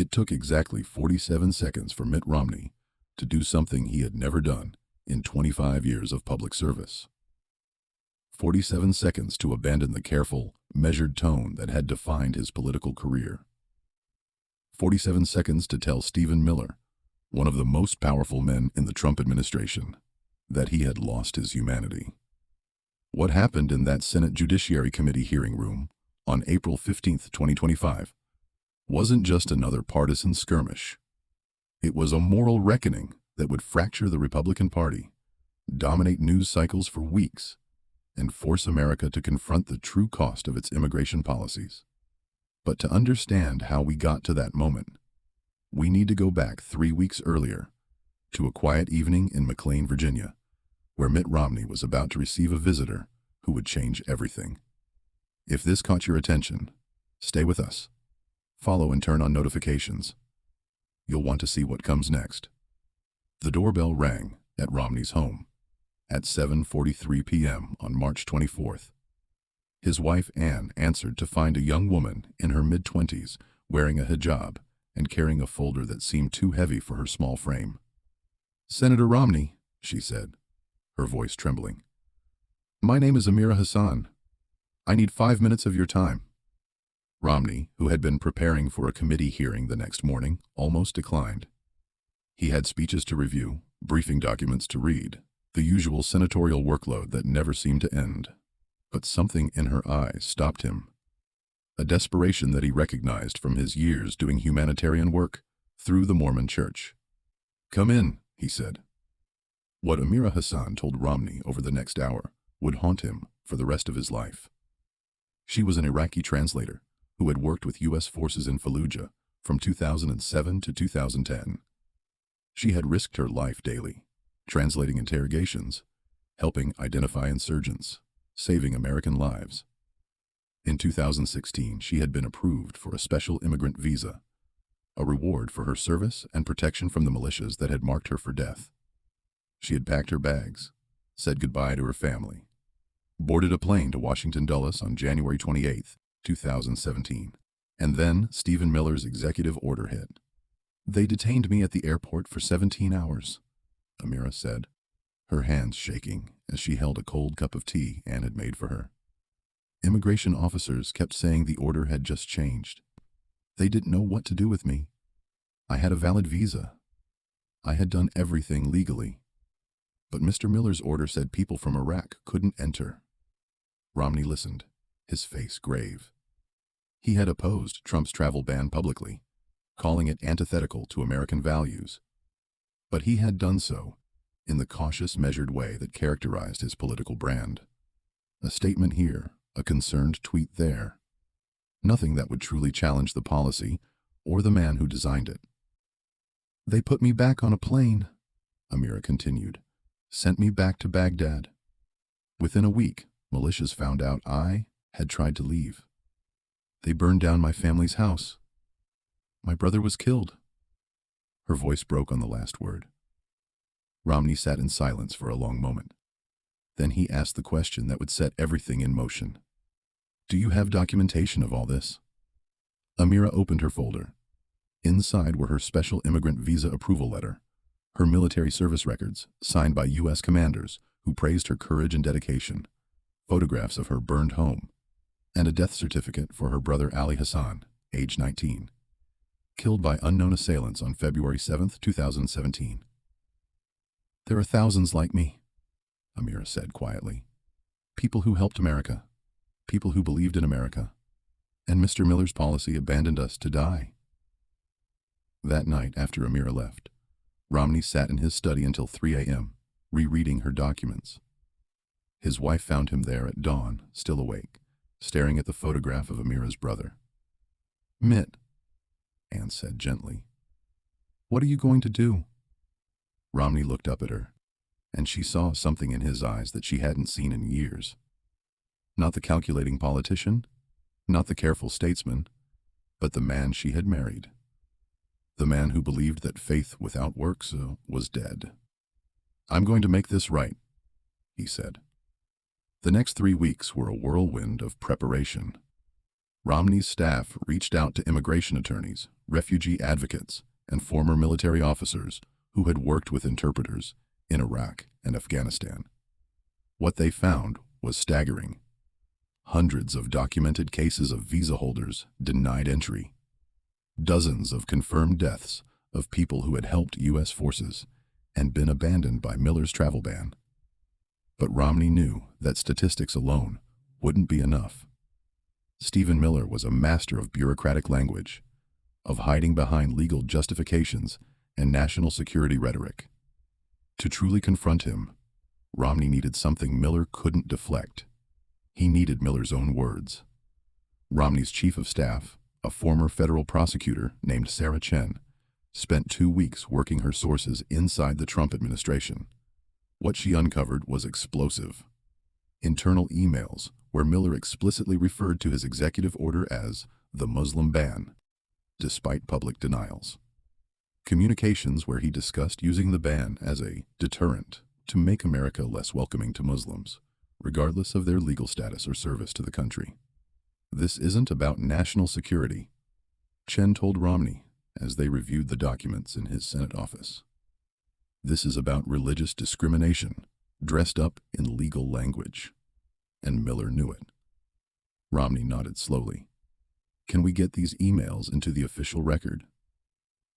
It took exactly 47 seconds for Mitt Romney to do something he had never done in 25 years of public service. 47 seconds to abandon the careful, measured tone that had defined his political career. 47 seconds to tell Stephen Miller, one of the most powerful men in the Trump administration, that he had lost his humanity. What happened in that Senate Judiciary Committee hearing room on April 15, 2025, wasn't just another partisan skirmish. It was a moral reckoning that would fracture the Republican Party, dominate news cycles for weeks, and force America to confront the true cost of its immigration policies. But to understand how we got to that moment, we need to go back 3 weeks earlier to a quiet evening in McLean, Virginia, where Mitt Romney was about to receive a visitor who would change everything. If this caught your attention, stay with us. Follow and turn on notifications. You'll want to see what comes next. The doorbell rang at Romney's home at 7:43 p.m. on March 24th. His wife, Ann, answered to find a young woman in her mid-20s wearing a hijab and carrying a folder that seemed too heavy for her small frame. "Senator Romney," she said, her voice trembling. "My name is Amira Hassan. I need 5 minutes of your time." Romney, who had been preparing for a committee hearing the next morning, almost declined. He had speeches to review, briefing documents to read, the usual senatorial workload that never seemed to end. But something in her eyes stopped him. A desperation that he recognized from his years doing humanitarian work through the Mormon Church. "Come in," he said. What Amira Hassan told Romney over the next hour would haunt him for the rest of his life. She was an Iraqi translator who had worked with U.S. forces in Fallujah from 2007 to 2010. She had risked her life daily, translating interrogations, helping identify insurgents, saving American lives. In 2016, she had been approved for a special immigrant visa, a reward for her service and protection from the militias that had marked her for death. She had packed her bags, said goodbye to her family, boarded a plane to Washington Dulles on January 28, 2017, and then Stephen Miller's executive order hit. "They detained me at the airport for 17 hours, Amira said, her hands shaking as she held a cold cup of tea Ann had made for her. Immigration officers kept saying the order had just changed. They didn't know what to do with me. I had a valid visa. I had done everything legally. But Mr. Miller's order said people from Iraq couldn't enter." Romney listened, his face grave. He had opposed Trump's travel ban publicly, calling it antithetical to American values. But he had done so in the cautious, measured way that characterized his political brand. A statement here, a concerned tweet there. Nothing that would truly challenge the policy or the man who designed it. "They put me back on a plane," Amira continued, "sent me back to Baghdad. Within a week, militias found out I had tried to leave. They burned down my family's house. My brother was killed." Her voice broke on the last word. Romney sat in silence for a long moment. Then he asked the question that would set everything in motion. "Do you have documentation of all this?" Amira opened her folder. Inside were her special immigrant visa approval letter, her military service records, signed by U.S. commanders who praised her courage and dedication, photographs of her burned home, and a death certificate for her brother Ali Hassan, age 19, killed by unknown assailants on February 7, 2017. "There are thousands like me," Amira said quietly. "People who helped America, people who believed in America, and Mr. Miller's policy abandoned us to die." That night, after Amira left, Romney sat in his study until 3 a.m., rereading her documents. His wife found him there at dawn, still awake, staring at the photograph of Amira's brother. "Mitt," Ann said gently, "what are you going to do?" Romney looked up at her, and she saw something in his eyes that she hadn't seen in years. Not the calculating politician, not the careful statesman, but the man she had married. The man who believed that faith without works was dead. "I'm going to make this right," he said. The next 3 weeks were a whirlwind of preparation. Romney's staff reached out to immigration attorneys, refugee advocates, and former military officers who had worked with interpreters in Iraq and Afghanistan. What they found was staggering. Hundreds of documented cases of visa holders denied entry. Dozens of confirmed deaths of people who had helped U.S. forces and been abandoned by Miller's travel ban. But Romney knew that statistics alone wouldn't be enough. Stephen Miller was a master of bureaucratic language, of hiding behind legal justifications and national security rhetoric. To truly confront him, Romney needed something Miller couldn't deflect. He needed Miller's own words. Romney's chief of staff, a former federal prosecutor named Sarah Chen, spent 2 weeks working her sources inside the Trump administration. What she uncovered was explosive. Internal emails where Miller explicitly referred to his executive order as the Muslim ban, despite public denials. Communications where he discussed using the ban as a deterrent to make America less welcoming to Muslims, regardless of their legal status or service to the country. This isn't about national security, Chen told Romney as they reviewed the documents in his Senate office. This is about religious discrimination, dressed up in legal language. And Miller knew it. Romney nodded slowly. Can we get these emails into the official record?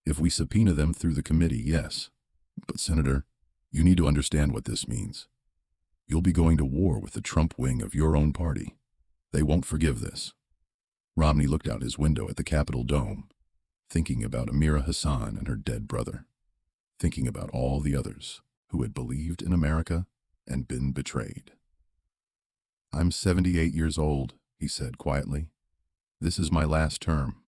If we subpoena them through the committee, yes. But Senator, you need to understand what this means. You'll be going to war with the Trump wing of your own party. They won't forgive this. Romney looked out his window at the Capitol dome, thinking about Amira Hassan and her dead brother, thinking about all the others who had believed in America and been betrayed. I'm 78 years old, he said quietly. This is my last term.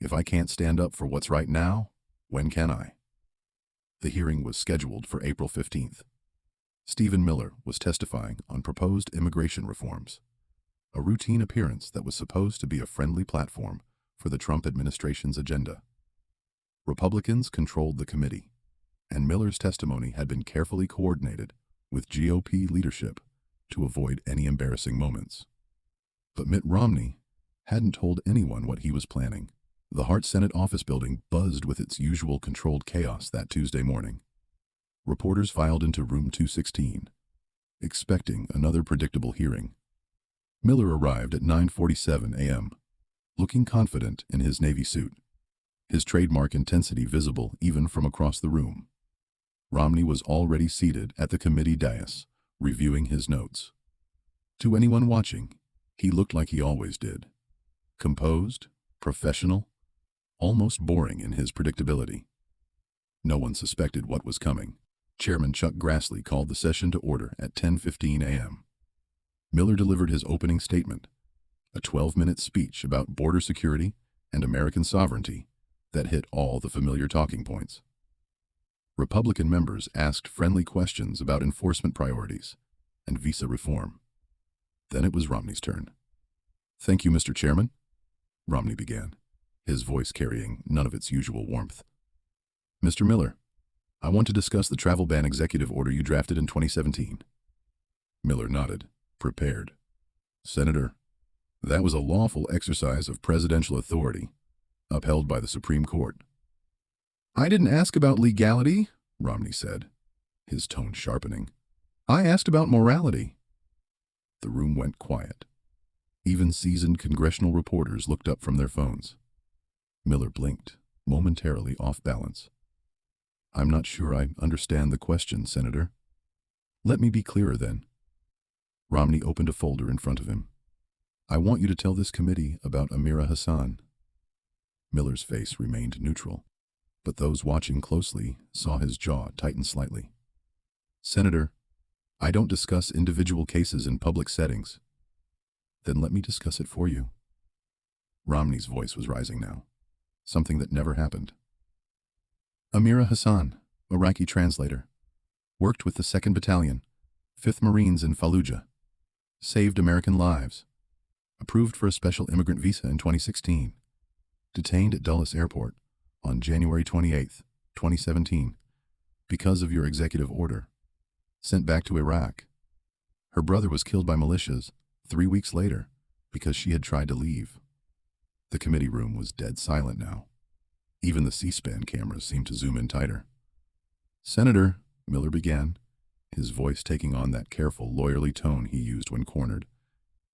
If I can't stand up for what's right now, when can I? The hearing was scheduled for April 15th. Stephen Miller was testifying on proposed immigration reforms, a routine appearance that was supposed to be a friendly platform for the Trump administration's agenda. Republicans controlled the committee, and Miller's testimony had been carefully coordinated with GOP leadership to avoid any embarrassing moments. But Mitt Romney hadn't told anyone what he was planning. The Hart Senate office building buzzed with its usual controlled chaos that Tuesday morning. Reporters filed into room 216, expecting another predictable hearing. Miller arrived at 9:47 a.m., looking confident in his Navy suit, his trademark intensity visible even from across the room. Romney was already seated at the committee dais, reviewing his notes. To anyone watching, he looked like he always did. Composed, professional, almost boring in his predictability. No one suspected what was coming. Chairman Chuck Grassley called the session to order at 10:15 a.m. Miller delivered his opening statement, a 12-minute speech about border security and American sovereignty that hit all the familiar talking points. Republican members asked friendly questions about enforcement priorities and visa reform. Then it was Romney's turn. Thank you, Mr. Chairman, Romney began, his voice carrying none of its usual warmth. Mr. Miller, I want to discuss the travel ban executive order you drafted in 2017. Miller nodded, prepared. Senator, that was a lawful exercise of presidential authority, upheld by the Supreme Court. I didn't ask about legality, Romney said, his tone sharpening. I asked about morality. The room went quiet. Even seasoned congressional reporters looked up from their phones. Miller blinked, momentarily off balance. I'm not sure I understand the question, Senator. Let me be clearer then. Romney opened a folder in front of him. I want you to tell this committee about Amira Hassan. Miller's face remained neutral, but those watching closely saw his jaw tighten slightly. Senator, I don't discuss individual cases in public settings. Then let me discuss it for you. Romney's voice was rising now, something that never happened. Amira Hassan, Iraqi translator, worked with the 2nd Battalion, 5th Marines in Fallujah, saved American lives, approved for a special immigrant visa in 2016, detained at Dulles Airport on January 28, 2017, because of your executive order, sent back to Iraq. Her brother was killed by militias 3 weeks later because she had tried to leave. The committee room was dead silent now. Even the C-SPAN cameras seemed to zoom in tighter. "Senator," Miller began, his voice taking on that careful, lawyerly tone he used when cornered.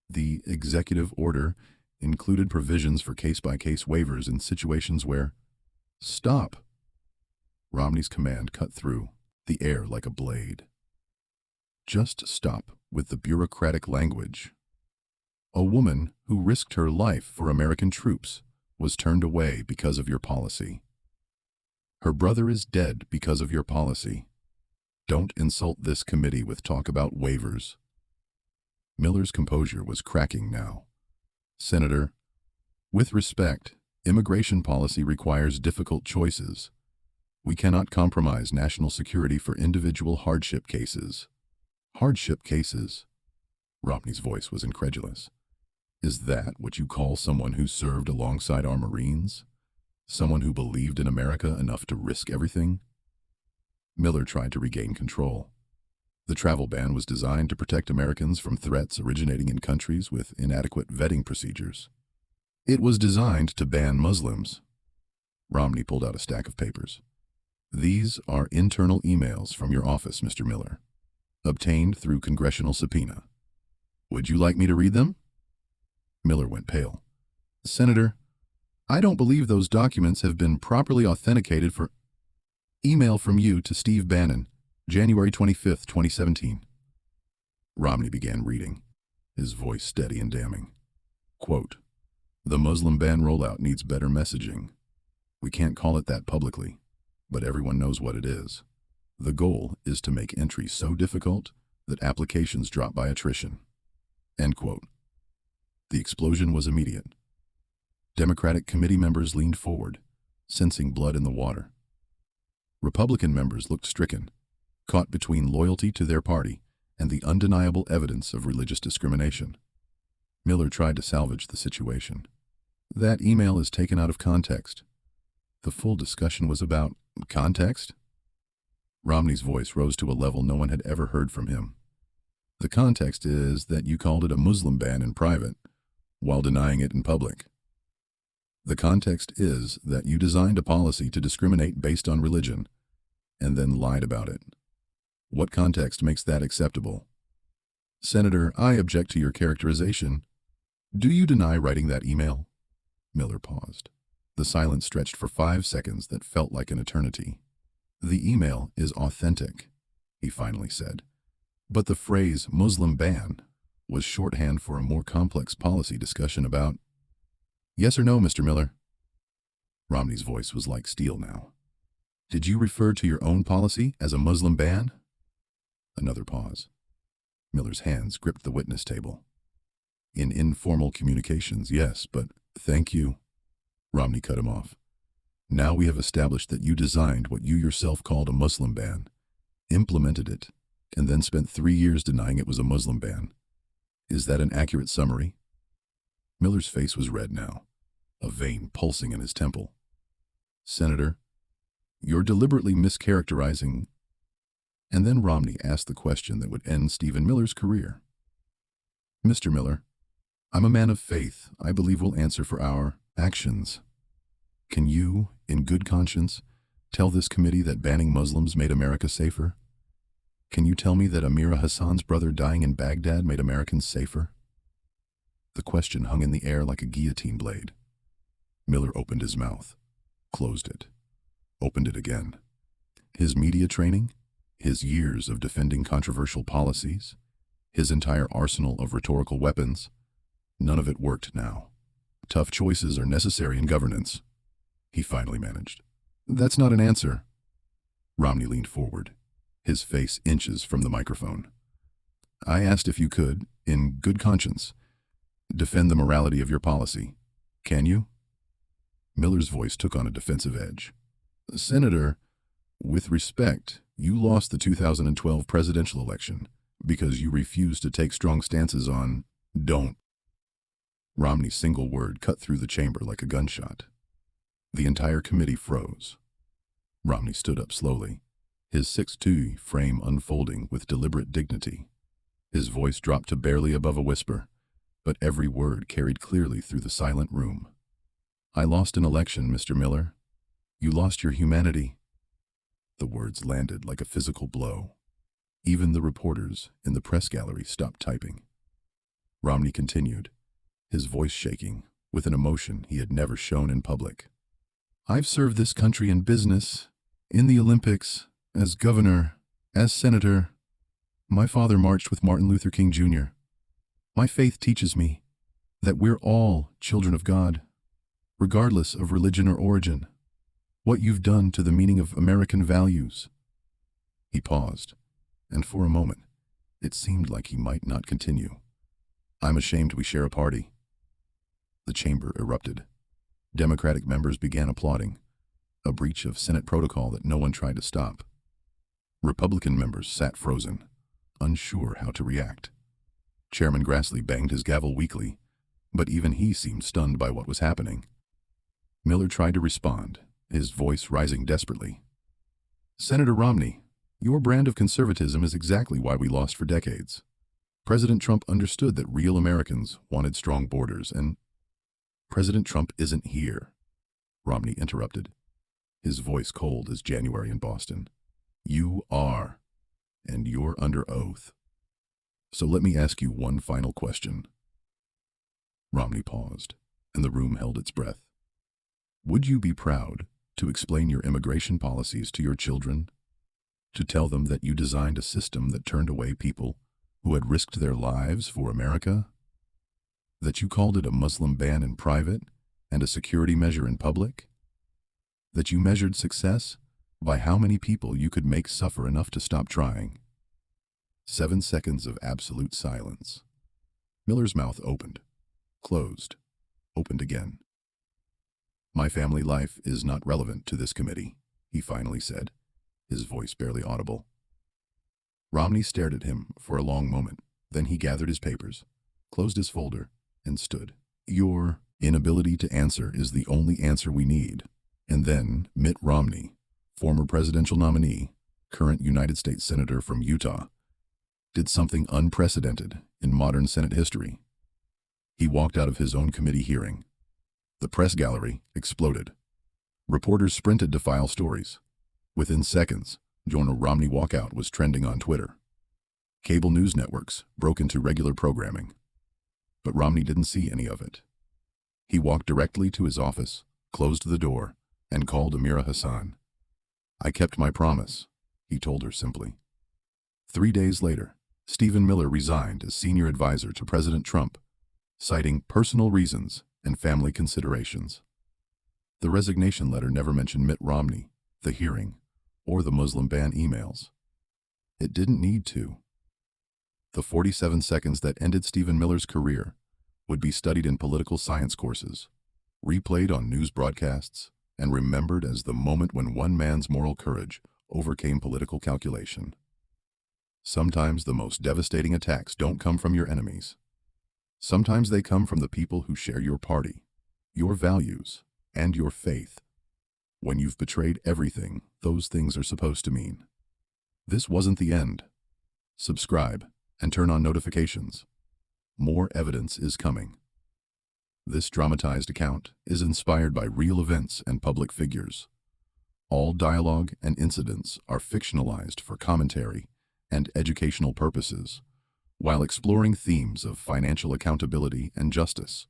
"The executive order included provisions for case-by-case waivers in situations where—" "Stop!" Romney's command cut through the air like a blade. "Just stop with the bureaucratic language. A woman who risked her life for American troops was turned away because of your policy. Her brother is dead because of your policy. Don't insult this committee with talk about waivers." Miller's composure was cracking now. "Senator, with respect, immigration policy requires difficult choices. We cannot compromise national security for individual hardship cases." "Hardship cases?" Romney's voice was incredulous. "Is that what you call someone who served alongside our Marines? Someone who believed in America enough to risk everything?" Miller tried to regain control. The travel ban was designed to protect Americans from threats originating in countries with inadequate vetting procedures. It was designed to ban Muslims. Romney pulled out a stack of papers. "These are internal emails from your office, Mr. Miller, obtained through congressional subpoena. Would you like me to read them?" Miller went pale. "Senator, I don't believe those documents have been properly authenticated for—" "Email from you to Steve Bannon, January 25, 2017. Romney began reading, his voice steady and damning. Quote, "The Muslim ban rollout needs better messaging. We can't call it that publicly, but everyone knows what it is. The goal is to make entry so difficult that applications drop by attrition." End quote. The explosion was immediate. Democratic committee members leaned forward, sensing blood in the water. Republican members looked stricken, caught between loyalty to their party and the undeniable evidence of religious discrimination. Miller tried to salvage the situation. "That email is taken out of context. The full discussion was about context?" Romney's voice rose to a level no one had ever heard from him. "The context is that you called it a Muslim ban in private, while denying it in public. The context is that you designed a policy to discriminate based on religion, and then lied about it. What context makes that acceptable?" "Senator, I object to your characterization. Do you deny writing that email?" Miller paused. The silence stretched for 5 seconds that felt like an eternity. "The email is authentic," he finally said. "But the phrase Muslim ban was shorthand for a more complex policy discussion about—" "Yes or no, Mr. Miller?" Romney's voice was like steel now. "Did you refer to your own policy as a Muslim ban?" Another pause. Miller's hands gripped the witness table. "In informal communications, yes, but thank you." Romney cut him off. "Now we have established that you designed what you yourself called a Muslim ban, implemented it, and then spent 3 years denying it was a Muslim ban. Is that an accurate summary?" Miller's face was red now, a vein pulsing in his temple. "Senator, you're deliberately mischaracterizing—" And then Romney asked the question that would end Stephen Miller's career. "Mr. Miller, I'm a man of faith. I believe we'll answer for our actions. Can you, in good conscience, tell this committee that banning Muslims made America safer? Can you tell me that Amira Hassan's brother dying in Baghdad made Americans safer?" The question hung in the air like a guillotine blade. Miller opened his mouth, closed it, opened it again. His media training, his years of defending controversial policies, his entire arsenal of rhetorical weapons, none of it worked now. "Tough choices are necessary in governance," he finally managed. "That's not an answer." Romney leaned forward, his face inches from the microphone. "I asked if you could, in good conscience, defend the morality of your policy. Can you?" Miller's voice took on a defensive edge. "Senator, with respect, you lost the 2012 presidential election because you refused to take strong stances on don't." Romney's single word cut through the chamber like a gunshot. The entire committee froze. Romney stood up slowly, his 6'2" frame unfolding with deliberate dignity. His voice dropped to barely above a whisper, but every word carried clearly through the silent room. I lost an election, Mr. Miller. You lost your humanity. The words landed like a physical blow. Even the reporters in the press gallery stopped typing. Romney continued, his voice shaking with an emotion he had never shown in public. I've served this country in business, in the Olympics, as governor, as senator. My father marched with Martin Luther King Jr. My faith teaches me that we're all children of God, regardless of religion or origin. What you've done to the meaning of American values. He paused, and for a moment, it seemed like he might not continue. I'm ashamed we share a party. The chamber erupted. Democratic members began applauding, a breach of Senate protocol that no one tried to stop. Republican members sat frozen, unsure how to react. Chairman Grassley banged his gavel weakly, but even he seemed stunned by what was happening. Miller tried to respond, his voice rising desperately. Senator Romney, your brand of conservatism is exactly why we lost for decades. President Trump understood that real Americans wanted strong borders, and President Trump isn't here, Romney interrupted, his voice cold as January in Boston. You are, and you're under oath. So let me ask you one final question. Romney paused, and the room held its breath. Would you be proud to explain your immigration policies to your children? To tell them that you designed a system that turned away people who had risked their lives for America? That you called it a Muslim ban in private and a security measure in public? That you measured success by how many people you could make suffer enough to stop trying? 7 seconds of absolute silence. Miller's mouth opened, closed, opened again. My family life is not relevant to this committee, he finally said, his voice barely audible. Romney stared at him for a long moment. Then he gathered his papers, closed his folder, and stood. Your inability to answer is the only answer we need. And then Mitt Romney, former presidential nominee, current United States Senator from Utah, did something unprecedented in modern Senate history. He walked out of his own committee hearing. The press gallery exploded. Reporters sprinted to file stories. Within seconds, Jonah Romney walkout was trending on Twitter. Cable news networks broke into regular programming. But Romney didn't see any of it. He walked directly to his office, closed the door, and called Amira Hassan. I kept my promise, he told her simply. 3 days later, Stephen Miller resigned as senior advisor to President Trump, citing personal reasons and family considerations. The resignation letter never mentioned Mitt Romney, the hearing, or the Muslim ban emails. It didn't need to. The 47 seconds that ended Stephen Miller's career would be studied in political science courses, replayed on news broadcasts, and remembered as the moment when one man's moral courage overcame political calculation. Sometimes the most devastating attacks don't come from your enemies. Sometimes they come from the people who share your party, your values, and your faith. When you've betrayed everything those things are supposed to mean. This wasn't the end. Subscribe and turn on notifications. More evidence is coming. This dramatized account is inspired by real events and public figures. All dialogue and incidents are fictionalized for commentary and educational purposes, while exploring themes of financial accountability and justice.